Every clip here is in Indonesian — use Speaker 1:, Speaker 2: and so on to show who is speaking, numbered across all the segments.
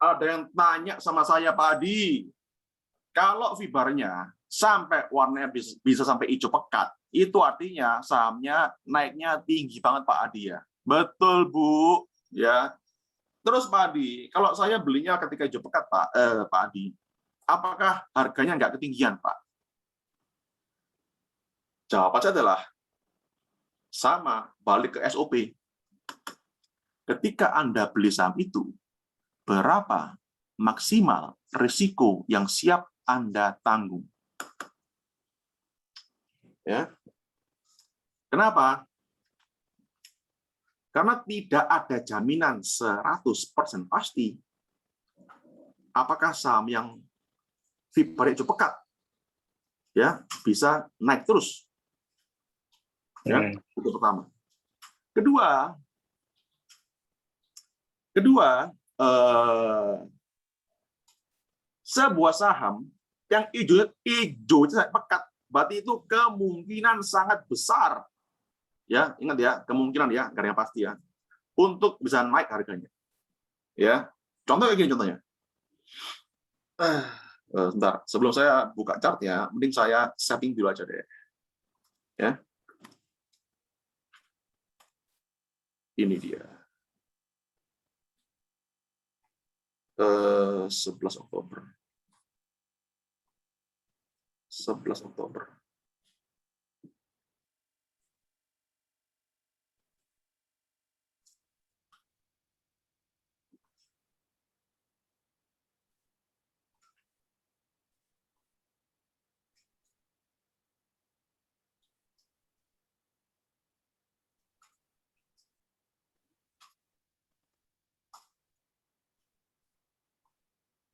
Speaker 1: Ada yang tanya sama saya, Pak Adi, kalau fibernya sampai warnanya bisa sampai hijau pekat, itu artinya sahamnya naiknya tinggi banget, Pak Adi ya. Betul, Bu. Ya. Terus Pak Adi, kalau saya belinya ketika hijau pekat, Pak Adi, apakah harganya nggak ketinggian, Pak? Jawabannya adalah sama, balik ke SOP. Ketika Anda beli saham itu, berapa maksimal risiko yang siap Anda tanggung? Ya. Kenapa? Karena tidak ada jaminan 100% pasti apakah saham yang fibernya hijau pekat ya bisa naik terus. Ya, itu pertama. Kedua, sebuah saham yang hijau pekat, berarti itu kemungkinan sangat besar, ya ingat ya, kemungkinan ya, nggak ada yang pasti ya, untuk bisa naik harganya. Ya, contoh kayak gini contohnya. Sebentar, sebelum saya buka chart ya, mending saya setting dulu aja deh. Ya, ini dia. 11 Oktober. 11 Oktober.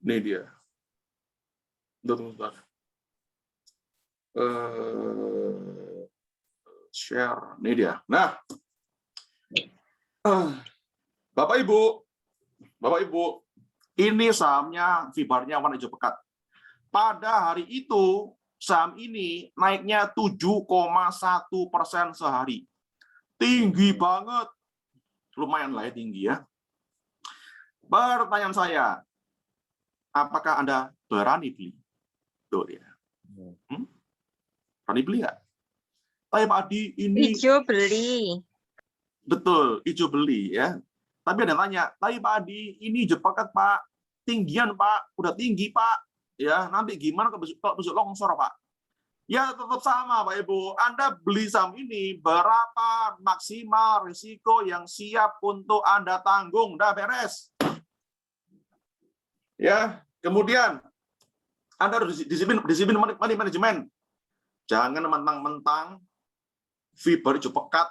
Speaker 1: Ini dia. Bentar. Share. Ini dia. Nah, Bapak Ibu, ini sahamnya fibernya warna hijau pekat. Pada hari itu, saham ini naiknya 7,1% sehari. Tinggi banget. Lumayan lah ya, tinggi ya. Pertanyaan saya, apakah Anda berani beli? Tuh dia. Berani beli nggak? Tapi Pak Adi, ini...
Speaker 2: Hijau beli.
Speaker 1: Betul, hijau beli ya. Tapi ada yang tanya, tapi Pak Adi, ini hijau pekat Pak. Tinggian Pak, udah tinggi Pak. Ya, nanti gimana kalau besok longsor Pak? Ya tetap sama Pak Ibu. Anda beli saham ini, berapa maksimal risiko yang siap untuk Anda tanggung? Udah beres. Ya, kemudian Anda harus disiplin money management. Jangan mentang-mentang fiber hijau pekat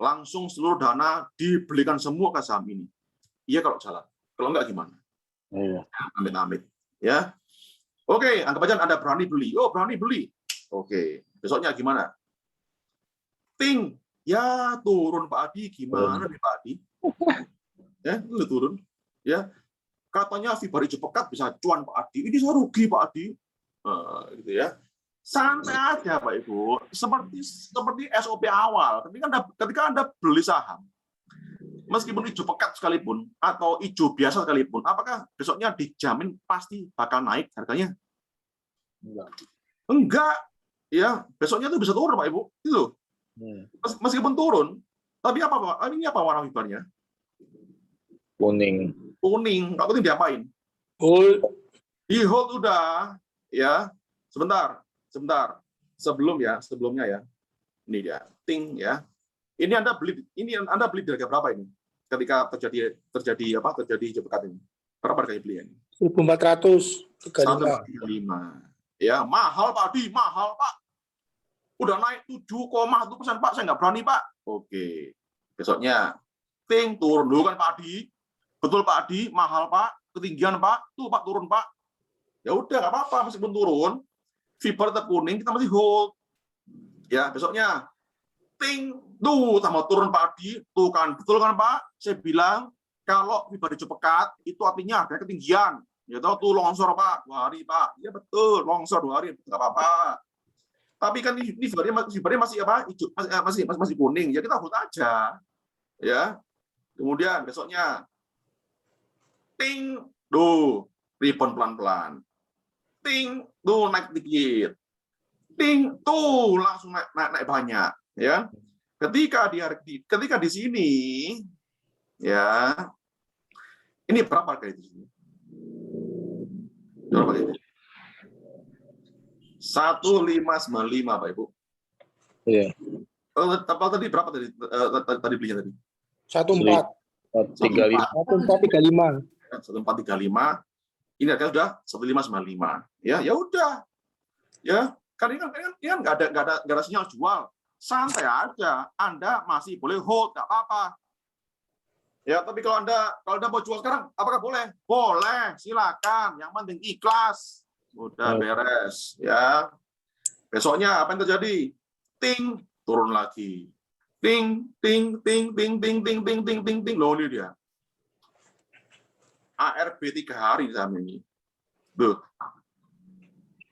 Speaker 1: langsung seluruh dana dibelikan semua ke saham ini. Iya kalau jalan. Kalau enggak gimana? Iya. Amit-amit. Ya. Oke, anggap aja Anda berani beli. Oh, berani beli. Oke, besoknya gimana? Ting, ya turun Pak Adi. Gimana nih Pak Adi? Ya, lu turun. Ya, katanya fiber hijau pekat bisa cuan Pak Adi. Ini saya rugi Pak Adi. Gitu ya. Santai aja Pak Ibu. Seperti SOP awal. Ketika Anda beli saham, meskipun hijau pekat sekalipun atau hijau biasa sekalipun, apakah besoknya dijamin pasti bakal naik harganya? Enggak. Ya, besoknya itu bisa turun Pak Ibu. Itu. Meskipun turun, tapi apa Pak? Ini apa warna fibernya?
Speaker 3: Kuning.
Speaker 1: Kuning. Nggak penting diapain? Di hold udah. Ya. Sebentar. Sebelumnya ya. Ini dia. Ting ya. Ini Anda beli di harga berapa ini? Ketika terjadi hijau pekat ini. Berapa harganya beli ini?
Speaker 3: 1.435.
Speaker 1: 135. Ya, mahal Pak Adi, mahal Pak. Udah naik 7,1% Pak, saya nggak berani Pak. Oke. Besoknya ting turun dulu kan Pak Adi. Betul Pak Adi, mahal Pak, ketinggian Pak. Tuh Pak turun Pak. Ya udah nggak apa-apa meskipun turun, fiber tetap kuning, kita masih hold. Ya, besoknya ting tuh tambah turun Pak Adi. Tuh kan, betul kan Pak? Saya bilang kalau fiber hijau pekat itu artinya harganya ketinggian. Ya tahu tuh longsor Pak, 2 hari Pak. Ya betul, longsor 2 hari nggak apa-apa. Tapi kan ini fibernya masih apa? Hijau, masih kuning. Ya kita hold aja. Ya. Kemudian besoknya ting Tuh, rebound pelan-pelan. Ting, tuh naik dikit. Ting, tuh langsung naik banyak, ya. Ketika di sini, ya, ini berapa harga di sini? Berapa ini? 1595, Pak Ibu.
Speaker 3: Iya.
Speaker 1: Tadi berapa tadi belinya tadi?
Speaker 3: 1435.
Speaker 1: 1435. Ini harga sudah 1595. Ya, ya udah. Ya, kan ini kan nggak ada sinyal jual. Santai aja. Anda masih boleh hold, nggak apa-apa. Ya, tapi kalau Anda mau jual sekarang, apakah boleh? Boleh, silakan. Yang penting ikhlas. Udah beres, ya. Besoknya apa yang terjadi? Ting, turun lagi. Ting, ting, ting, ting, ting, ting, ting, ting, ting, ting. Loh, ini dia. ARB 3 hari saham ini. Tuh.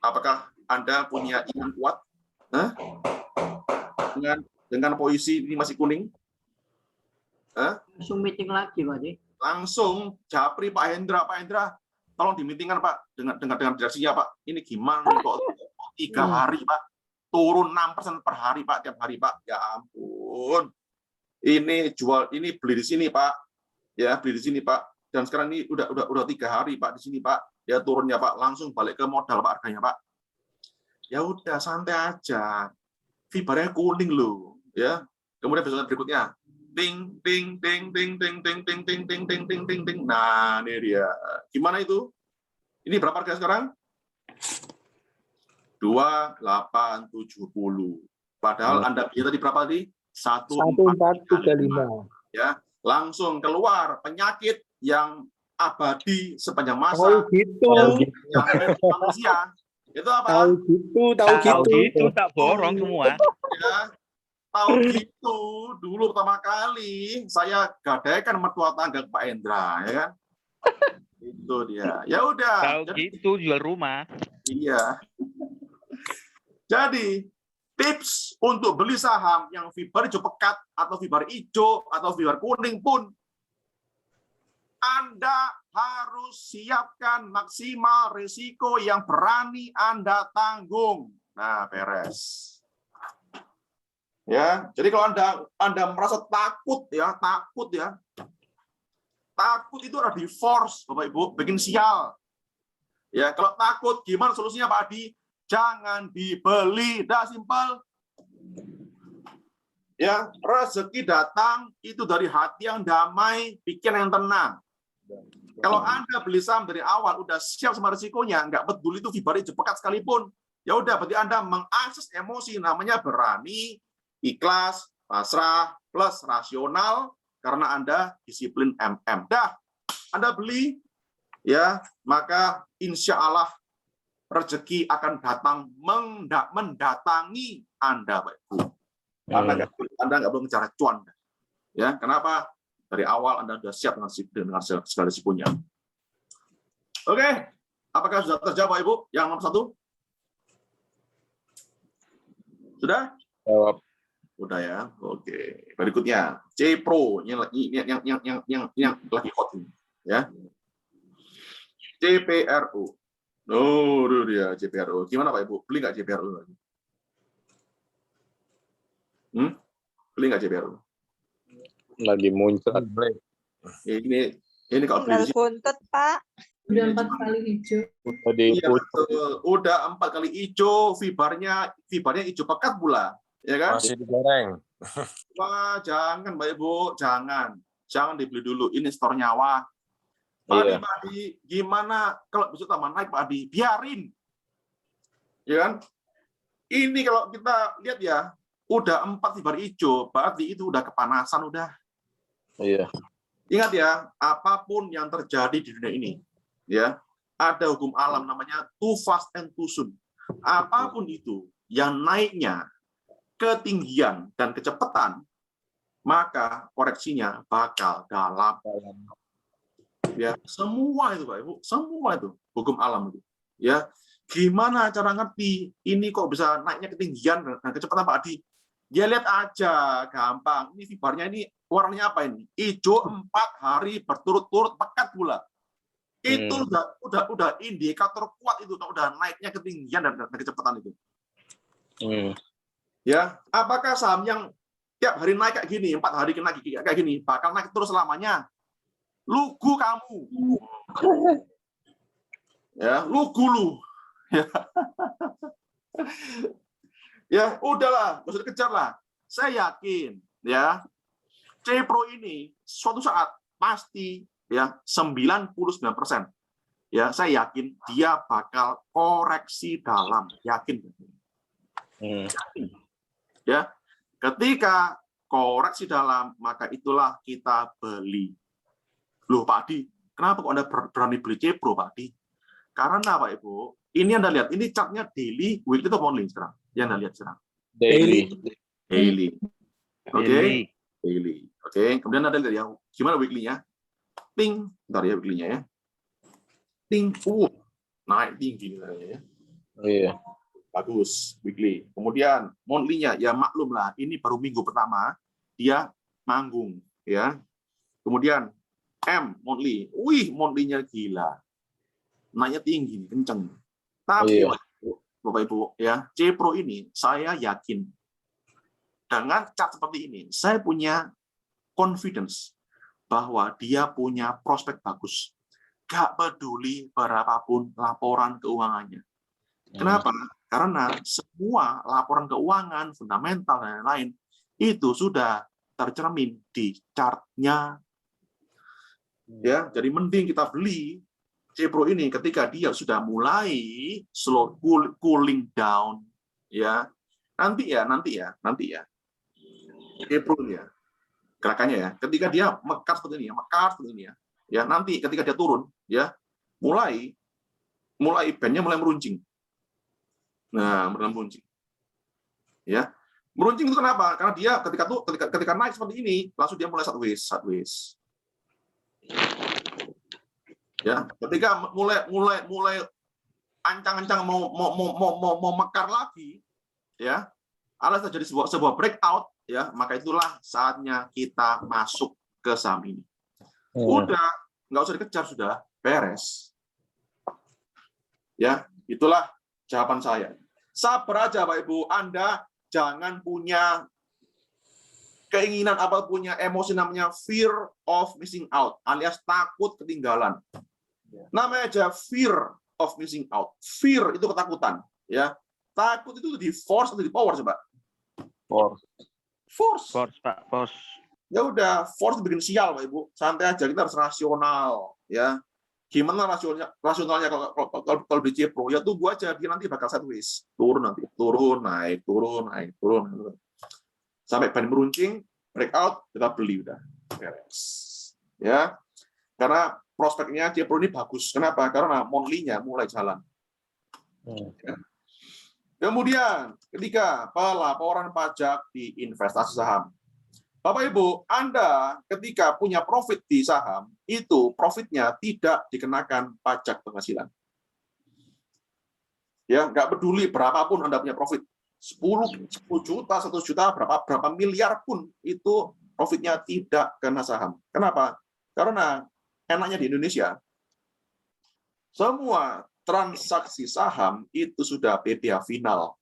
Speaker 1: Apakah Anda punya iman kuat? Hah? Dengan posisi ini masih kuning? Hah?
Speaker 2: Langsung meeting lagi, Pak Haji.
Speaker 1: Langsung japri Pak Hendra. Pak Hendra, tolong dimeetingkan Pak dengan direksinya Pak. Ini gimana nih kok 3 hari Pak? Turun 6% per hari Pak, tiap hari Pak. Ya ampun. Ini beli di sini Pak. Ya, beli di sini Pak. Dan sekarang ini udah 3 hari Pak di sini Pak. Ya turunnya Pak, langsung balik ke modal Pak harganya Pak. Ya udah santai aja. Fibernya kuning loh, ya. Kemudian besok berikutnya ting ting ting ting ting ting ting ting ting ting ting ting ting. Nah, ini dia. Gimana itu? Ini berapa harga sekarang? 2870. Padahal Anda beli tadi berapa tadi?
Speaker 3: 1435.
Speaker 1: Ya, langsung keluar penyakit yang abadi sepanjang masa.
Speaker 3: Tahu gitu.
Speaker 1: Yang manusia. Itu apa?
Speaker 3: Tahu gitu.
Speaker 4: Tak borong semua.
Speaker 1: Ya, tahu gitu. Dulu pertama kali saya gadaikan mertua tangga ke Pak Endra, ya kan? Itu dia. Ya udah.
Speaker 4: Tahu gitu jual rumah.
Speaker 1: Iya. Jadi tips untuk beli saham yang fiber hijau pekat atau fiber hijau atau fiber kuning pun Anda harus siapkan maksimal risiko yang berani Anda tanggung. Nah, beres. Ya, jadi kalau Anda merasa takut ya. Takut itu ada di force, Bapak Ibu, bikin sial. Ya, kalau takut gimana solusinya Pak Adi? Jangan dibeli, dah simpel. Ya, rezeki datang itu dari hati yang damai, pikiran yang tenang. Kalau Anda beli saham dari awal udah siap sama risikonya, nggak peduli itu fiber hijau pekat sekalipun, ya udah berarti Anda mengakses emosi, namanya berani, ikhlas, pasrah, plus rasional karena Anda disiplin MM. Dah, Anda beli, ya maka insya Allah rezeki akan datang mendatangi Anda, Pak Ibu. Anda nggak perlu bicara cuan, ya kenapa? Dari awal Anda sudah siap dengan segala risikonya. Oke, apakah sudah terjawab, Pak Ibu? Yang nomor 1? Sudah?
Speaker 3: Jawab.
Speaker 1: Udah ya. Oke. Berikutnya C Pro yang lagi hot ini, ya. CPRO. Oh, itu dia CPRO. Gimana Pak Ibu? Beli nggak CPRO lagi? Beli nggak CPRO?
Speaker 3: Lagi muncrat.
Speaker 1: Ini kalau beli di sini.
Speaker 5: Buntet, Pak.
Speaker 6: Udah 4 kali hijau.
Speaker 1: Iya, betul. Udah 4 kali hijau, fibernya hijau pekat pula, ya kan?
Speaker 7: Masih digoreng.
Speaker 1: Wah, jangan Mbak Ibu, jangan dibeli dulu. Ini stor nyawa. Pak Adi, gimana kalau besok tambah naik Pak Adi? Biarin, ya kan? Ini kalau kita lihat ya, udah 4 fiber hijau, berarti itu udah kepanasan udah.
Speaker 3: Iya.
Speaker 1: Ingat ya, apapun yang terjadi di dunia ini, ya ada hukum alam namanya too fast and too soon. Apapun itu yang naiknya ketinggian dan kecepatan, maka koreksinya bakal dalam. Ya, semua itu Pak Ibu, semua itu hukum alam itu. Ya, gimana cara ngerti ini kok bisa naiknya ketinggian dan kecepatan Pak Adi? Ya lihat aja, gampang. Ini fibernya ini warnanya apa ini? Hijau 4 hari berturut-turut pekat pula. Itu udah indikator kuat itu, udah naiknya ketinggian dan kecepatan itu. Ya, apakah saham yang tiap hari naik kayak gini, 4 hari naik kayak gini, bakal naik terus selamanya? Lugu kamu. Ya, lugu lu. Ya. Ya, udahlah, nggak usah dikejar lah. Saya yakin, ya, Cepro ini suatu saat pasti, ya, 99%, ya, saya yakin dia bakal koreksi dalam, yakin. Ya, ketika koreksi dalam, maka itulah kita beli. Loh, Pak Adi, kenapa kok Anda berani beli Cepro, Pak Adi? Karena, Pak Ibu, ini Anda lihat, ini chartnya daily, weekly, atau monthly sekarang? Yang Anda lihat sekarang.
Speaker 3: Daily.
Speaker 1: Oke. Daily. Oke. Kemudian Anda lihat ya, gimana weekly-nya? Ting, bentar ya weekly-nya ya. Ting, naik tinggi ya.
Speaker 3: Iya.
Speaker 1: Bagus, weekly. Kemudian monthly-nya, ya maklum lah, ini baru minggu pertama, dia manggung, ya. Kemudian monthly. Wih, monthly-nya gila. Naiknya tinggi, kenceng. Tapi,
Speaker 3: Iya.
Speaker 1: Bapak Ibu, ya, Cepro ini, saya yakin, dengan chart seperti ini, saya punya confidence bahwa dia punya prospek bagus. Gak peduli berapapun laporan keuangannya. Kenapa? Karena semua laporan keuangan, fundamental, dan lain-lain, itu sudah tercermin di chart-nya. Ya, jadi mending kita beli Cepro ini ketika dia sudah mulai slow cooling down, ya. Nanti ya. Cepro ya. Gerakannya ya. Ketika dia mekar seperti ini ya. Ya, nanti ketika dia turun, ya, mulai bandnya mulai meruncing. Nah, meruncing. Ya. Meruncing itu kenapa? Karena dia ketika naik seperti ini, langsung dia mulai sideways. Ya, ketika mulai ancang-ancang mau mekar lagi, ya, alias terjadi sebuah breakout, ya, maka itulah saatnya kita masuk ke saham ini. Udah, nggak usah dikejar, sudah beres. Ya, itulah jawaban saya. Sabar aja, Pak Ibu. Anda jangan punya keinginan apa, punya emosi namanya fear of missing out, alias takut ketinggalan. Namanya aja fear of missing out. Fear itu ketakutan, ya. Takut itu di force atau di power, coba? Force.
Speaker 4: Pak, force.
Speaker 1: Ya udah, force bikin sial, Pak Ibu. Santai aja, kita harus rasional, ya. Gimana rasionalnya kalau di Cepro? Ya tunggu aja, dia nanti bakal sideways. Turun, naik, turun. Sampai ban meruncing, breakout, kita beli udah. Beres. Ya. Karena prospeknya Cepro ini bagus. Kenapa? Karena monthly-nya mulai jalan. Ya. Kemudian, ketiga, pelaporan pajak di investasi saham. Bapak Ibu, Anda ketika punya profit di saham, itu profitnya tidak dikenakan pajak penghasilan. Ya, nggak peduli berapapun Anda punya profit. 10 juta, 1 juta, berapa miliar pun itu profitnya tidak kena saham. Kenapa? Karena enaknya di Indonesia, semua transaksi saham itu sudah PPh final.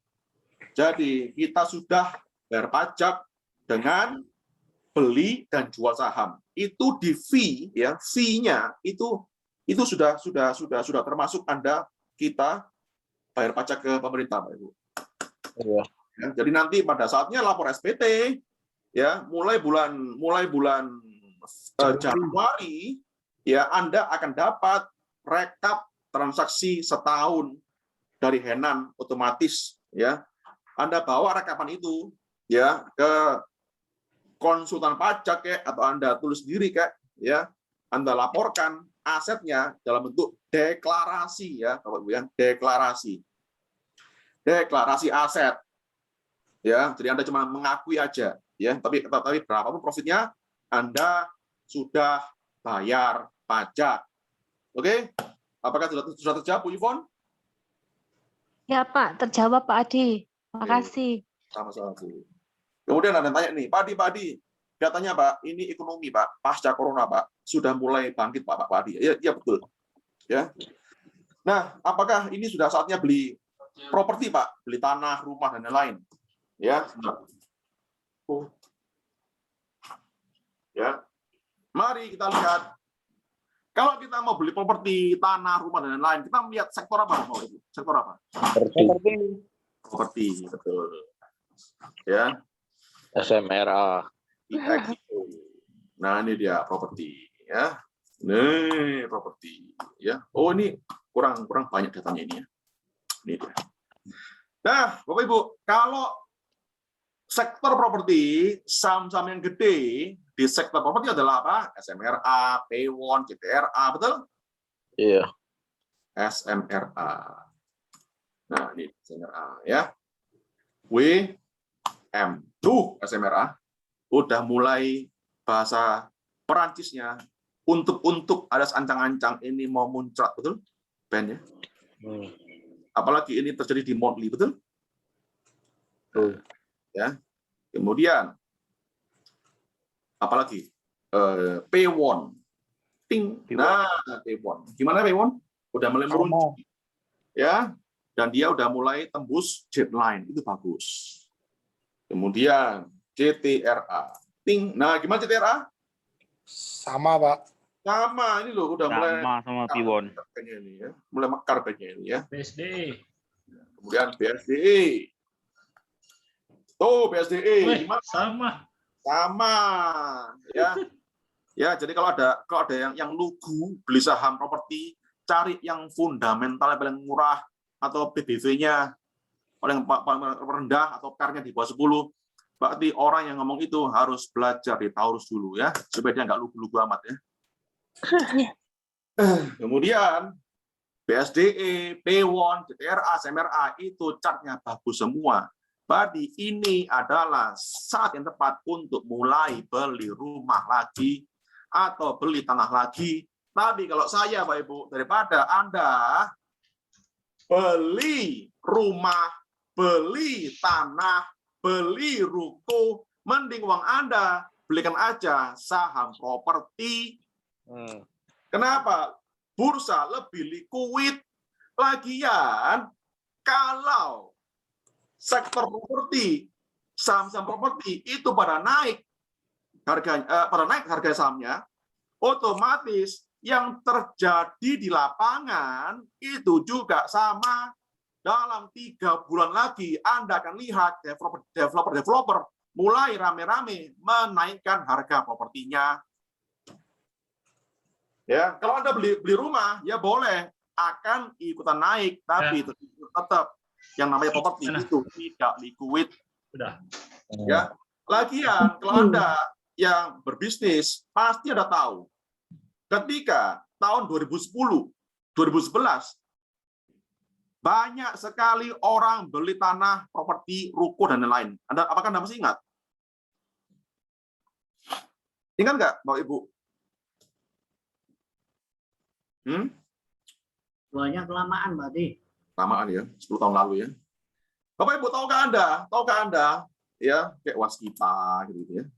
Speaker 1: Jadi kita sudah bayar pajak dengan beli dan jual saham. Itu di fee, ya, fee-nya itu sudah termasuk kita bayar pajak ke pemerintah, Pak Ibu.
Speaker 3: Iya.
Speaker 1: Ya, jadi nanti pada saatnya lapor SPT, ya, mulai bulan Januari, ya, Anda akan dapat rekap transaksi setahun dari Henan otomatis, ya. Anda bawa rekapan itu, ya, ke konsultan pajak kayak, atau Anda tulis sendiri kayak, ya, Anda laporkan asetnya dalam bentuk deklarasi, ya, Bapak Ibu, ya, deklarasi aset, ya. Jadi Anda cuma mengakui aja, ya, tapi berapapun profitnya Anda sudah bayar pajak. Oke? Apakah sudah terjawab, Bu Yvonne?
Speaker 2: Ya Pak, terjawab Pak Adi. Makasih.
Speaker 1: Sama-sama, Bu. Kemudian ada yang tanya nih, Pak Adi, katanya Pak, ini ekonomi Pak, pasca corona Pak, sudah mulai bangkit Pak Adi. Ya betul. Ya. Nah, apakah ini sudah saatnya beli properti, Pak? Beli tanah, rumah, dan lain-lain? Ya, sebentar. Ya. Mari kita lihat. Kalau kita mau beli properti, tanah, rumah, dan lain-lain, kita melihat sektor apa? Sektor apa? Properti, betul. Ya.
Speaker 3: SMRA.
Speaker 1: Nah, ini dia properti, ya. Nih, properti, ya. Oh, ini kurang banyak datanya ini ya. Ini dia. Nah, Bapak Ibu, kalau sektor properti, saham-saham yang gede di sektor properti adalah apa? SMRA, P1, CTRA, betul?
Speaker 3: Iya.
Speaker 1: SMRA. Nah, ini SMRA ya. WM. Tuh, SMRA udah mulai bahasa Perancisnya untuk ada ancang-ancang ini mau muncrat, betul? Ben ya. Apalagi ini terjadi di monthly, betul? Ya. Kemudian apalagi P1. Ting. Nah, P1. Gimana P1? Udah mulai meruncing. Ya. Dan dia udah mulai tembus deadline. Itu bagus. Kemudian CTRA. Ting. Nah, gimana CTRA?
Speaker 5: Sama, Pak.
Speaker 1: Sama, ini loh udah mulai
Speaker 4: Sama Piwon.
Speaker 1: ini ya. Mulai mekar pennya ini ya.
Speaker 5: BSD.
Speaker 1: Kemudian BSDE. Tuh BSDE gimana? Sama ya. Ya, jadi kalau ada yang lugu beli saham properti, cari yang fundamentalnya paling murah atau PBV-nya paling rendah atau PAR-nya di bawah 10. Berarti orang yang ngomong itu harus belajar di Taurus dulu ya, supaya dia nggak lugu-lugu amat ya. Kemudian BSDE, P1, CTRA, SMRA itu chartnya bagus semua. Berarti ini adalah saat yang tepat untuk mulai beli rumah lagi atau beli tanah lagi. Tapi kalau saya, Pak Ibu, daripada Anda beli rumah, beli tanah, beli ruko, mending uang Anda belikan aja saham properti. Kenapa? Bursa lebih liquid. Lagian kalau sektor properti, saham-saham properti itu pada naik harga sahamnya, otomatis yang terjadi di lapangan itu juga sama. Dalam 3 bulan lagi Anda akan lihat developer mulai rame-rame menaikkan harga propertinya. Ya, kalau Anda beli rumah ya boleh akan ikutan naik, tapi tetap yang namanya properti itu tidak liquid. Ya, lagian kalau Anda yang berbisnis pasti Anda tahu ketika tahun 2010, 2011 banyak sekali orang beli tanah, properti, ruko, dan lain-lain. Apakah Anda masih ingat? Ingat nggak, Bapak Ibu?
Speaker 7: Soalnya kelamaan, berarti.
Speaker 1: Kelamaan ya, 10 tahun lalu ya. Bapak Ibu, tahukah Anda, ya, kayak Waskita gitu ya.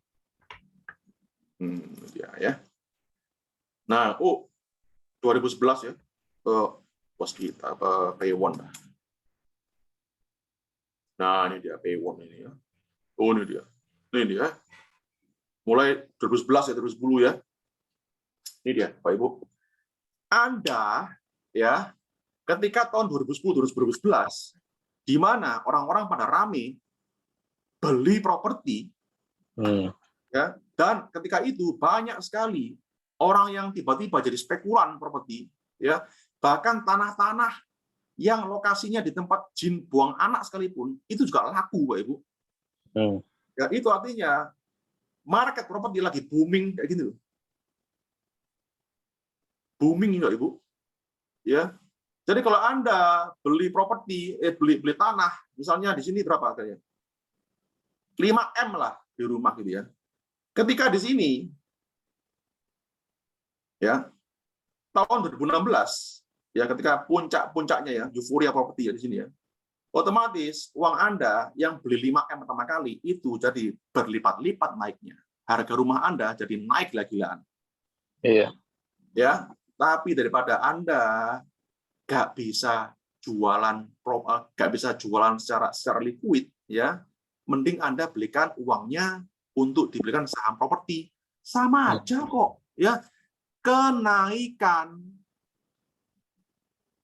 Speaker 1: Ya. Nah, 2011 ya. Waskita apa P1. Nah, ini dia P1 ini ya. Oh, ini dia. Ini dia. Mulai 2011 ya, 2010 ya. Ini dia, Pak Ibu. Anda ya, ketika tahun 2010, 2011 di mana orang-orang pada rame beli properti ya, dan ketika itu banyak sekali orang yang tiba-tiba jadi spekulan properti ya. Bahkan tanah-tanah yang lokasinya di tempat jin buang anak sekalipun, itu juga laku, Pak Ibu. Ya, itu artinya market properti lagi booming kayak gitu. Booming, Pak Ibu. Ya. Jadi kalau Anda beli properti, beli tanah, misalnya di sini berapa harganya? 5M lah di rumah gitu ya. Ketika di sini, ya, tahun 2016, ya ketika puncaknya ya euforia properti ya di sini ya, otomatis uang Anda yang beli 5M pertama kali itu jadi berlipat-lipat naiknya. Harga rumah Anda jadi naik gila-gilaan.
Speaker 3: Iya.
Speaker 1: Ya, Tapi daripada Anda nggak bisa jualan secara liquid, ya, mending Anda belikan uangnya untuk dibelikan saham properti. Sama aja kok, ya. Kenaikan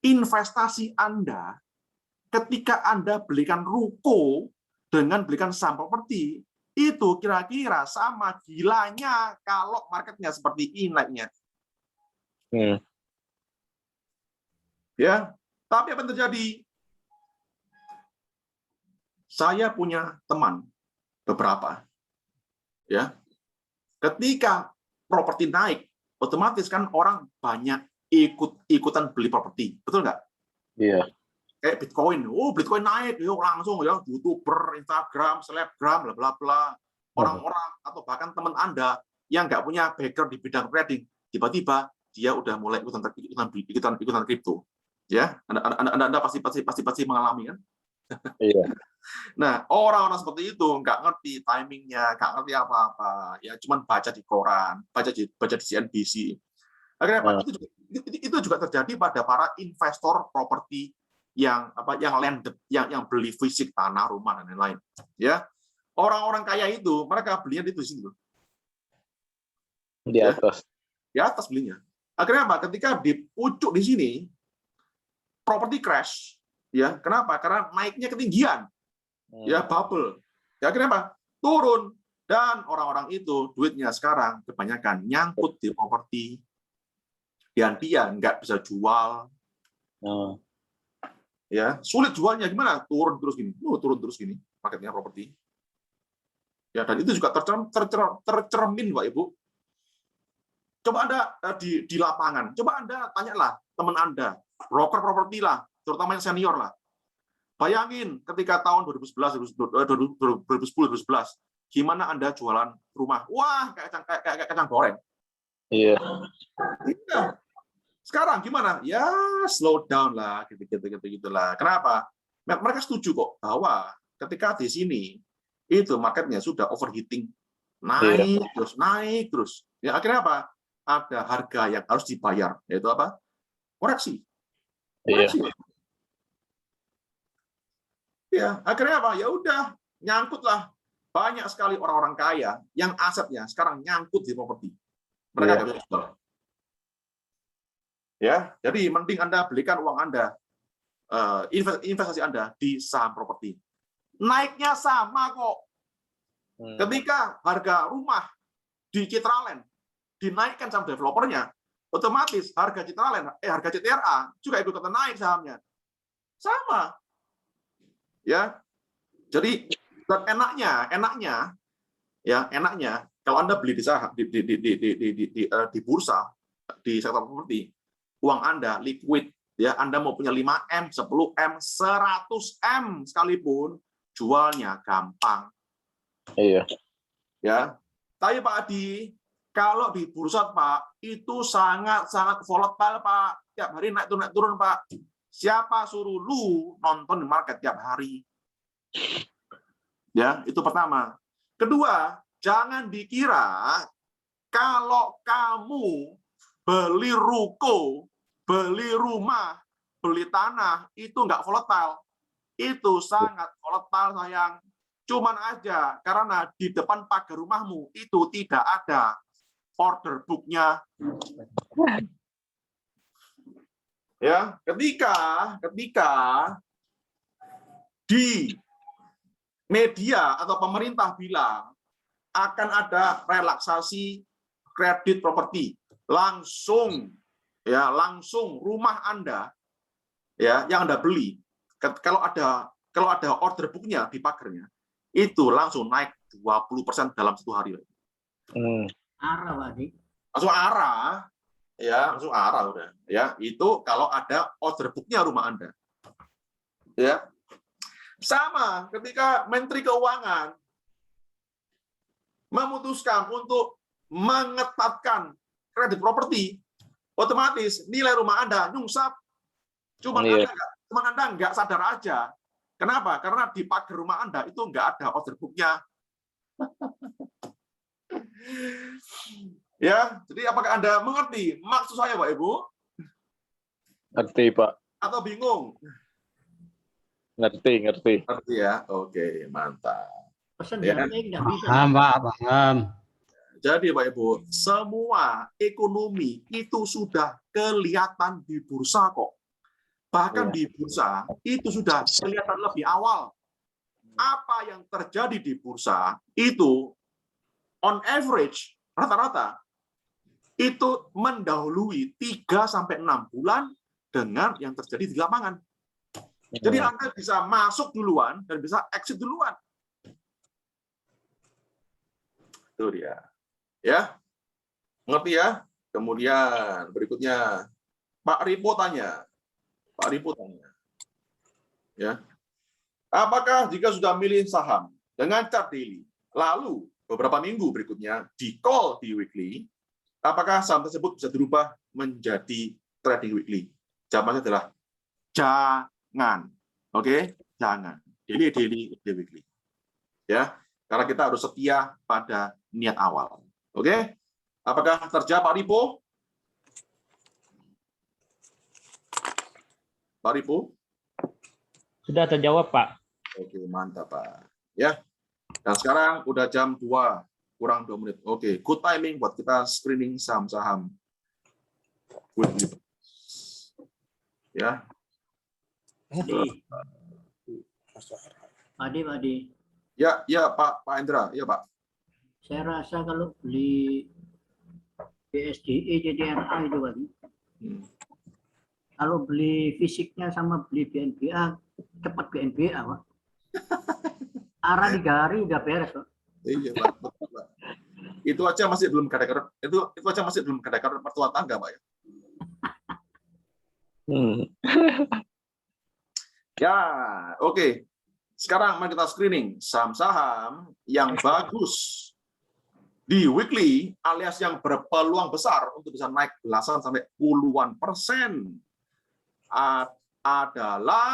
Speaker 1: investasi Anda ketika Anda belikan ruko dengan belikan saham properti, itu kira-kira sama gilanya kalau marketnya seperti ini naiknya. Ya, tapi apa yang terjadi? Saya punya teman beberapa, ya. Ketika properti naik, otomatis kan orang banyak ikutan beli properti, betul nggak?
Speaker 3: Iya.
Speaker 1: Kayak Bitcoin, Bitcoin naik, yuk langsung ya, YouTuber, Instagram, selebgram, bla bla bla, orang-orang atau bahkan teman Anda yang nggak punya background di bidang trading, tiba-tiba dia udah mulai ikutan kripto, ya. Anda pasti mengalami kan?
Speaker 3: Iya.
Speaker 1: Nah, orang-orang seperti itu nggak ngerti timingnya, nggak ngerti apa-apa, ya cuman baca di koran, baca di CNBC. Akhirnya apa? Itu juga terjadi pada para investor properti yang landed, yang beli fisik tanah, rumah dan lain-lain. Ya, orang-orang kaya itu mereka belinya di sini loh.
Speaker 3: Di atas.
Speaker 1: Di atas belinya. Akhirnya apa? Ketika di pucuk di sini, properti crash. Ya, kenapa? Karena naiknya ketinggian. Ya, bubble. Ya, akhirnya apa? Turun. Dan orang-orang itu duitnya sekarang kebanyakan nyangkut di properti. Dan dia nggak bisa jual. Ya, sulit jualnya gimana? Turun terus gini, marketnya properti. Ya, dan itu juga tercermin, Pak Ibu. Coba Anda di lapangan, coba Anda tanyalah teman Anda, broker properti lah, terutama yang senior lah. Bayangin ketika tahun 2010, 2011, gimana Anda jualan rumah? Wah, kayak kacang goreng.
Speaker 3: Iya.
Speaker 1: Sekarang gimana? Ya slow down lah, gitu-lah. Kenapa? Mereka setuju kok bahwa ketika di sini itu marketnya sudah overheating, naik terus. Ya akhirnya apa? Ada harga yang harus dibayar, yaitu apa? Koreksi. Ya akhirnya apa? Ya udah nyangkutlah. Banyak sekali orang-orang kaya yang asetnya sekarang nyangkut di properti. Mereka nggak bisa jual. Ya, jadi mending Anda belikan uang Anda, investasi Anda di saham properti. Naiknya sama kok. Ketika harga rumah di Citraland dinaikkan sama developernya, otomatis harga harga CTRA juga ikutan naik sahamnya. Sama. Ya. Jadi dan enaknya kalau Anda beli di saham di bursa di sektor properti, uang Anda liquid, ya Anda mau punya 5M, 10M, 100M sekalipun, jualnya gampang.
Speaker 3: Iya.
Speaker 1: Ya. Tapi Pak Adi, kalau di bursa Pak, itu sangat volatile Pak. Tiap hari naik turun Pak. Siapa suruh lu nonton di market tiap hari? Ya, itu pertama. Kedua, jangan dikira kalau kamu beli ruko, beli rumah, beli tanah, itu nggak volatile. Itu sangat volatile, sayang. Cuman aja, karena di depan pagar rumahmu itu tidak ada order book-nya. Ya, ketika di media atau pemerintah bilang akan ada relaksasi kredit properti, langsung rumah Anda ya yang Anda beli, kalau ada order book-nya di pagarnya, itu langsung naik 20% dalam 1 hari.
Speaker 7: Arah, Pak Adi.
Speaker 1: Langsung arah udah. Ya, itu kalau ada order book-nya rumah Anda. Ya. Sama ketika Menteri Keuangan memutuskan untuk mengetatkan kredit properti, otomatis nilai rumah Anda nyungsap. Cuman Anda nggak sadar aja. Kenapa? Karena di pagar rumah Anda itu nggak ada order book-nya. Ya, jadi apakah Anda mengerti maksud saya, Pak Ibu?
Speaker 3: Ngerti, Pak.
Speaker 1: Atau bingung?
Speaker 3: Ngerti.
Speaker 1: Ngerti ya? Oke, mantap.
Speaker 7: Pesan
Speaker 1: Ya.
Speaker 7: jatuh nggak bisa.
Speaker 8: Paham, Pak, paham.
Speaker 1: Jadi Pak Ibu, semua ekonomi itu sudah kelihatan di bursa kok. Bahkan
Speaker 3: Iya.
Speaker 1: di bursa itu sudah kelihatan lebih awal. Apa yang terjadi di bursa itu on average rata-rata itu mendahului 3 sampai 6 bulan dengan yang terjadi di lapangan. Jadi Anda bisa masuk duluan dan bisa exit duluan. Itu dia. Ya. Ngerti ya? Kemudian berikutnya Pak Ripo tanya. Ya. Apakah jika sudah milih saham dengan chart daily, lalu beberapa minggu berikutnya di call di weekly, apakah saham tersebut bisa dirubah menjadi trading weekly? Jawabannya adalah jangan. Oke, jangan. Daily, weekly. Ya, karena kita harus setia pada niat awal. Oke? Apakah terjawab Pak Ripo? Pak Ripo?
Speaker 4: Sudah terjawab, Pak.
Speaker 1: Oke, mantap, Pak. Ya. Dan sekarang udah jam 2, kurang 2 menit. Oke, good timing buat kita screening saham-saham. Ya.
Speaker 7: Padi.
Speaker 1: Ya, Pak Indra. Ya, Pak.
Speaker 7: Saya rasa kalau beli BSDE, JDRA itu Pak. Kalau beli fisiknya sama beli BNBA, cepat BNBA, Pak. Arah 3 hari udah beres, Pak.
Speaker 1: Iya, Pak. Betul, Pak. Itu aja masih belum kadang-kadang itu aja masih belum kadang-kadang mertua tangga, Pak ya. Ya, oke. Sekarang mari kita screening saham-saham yang bagus di weekly alias yang berpeluang besar untuk bisa naik belasan sampai puluhan % adalah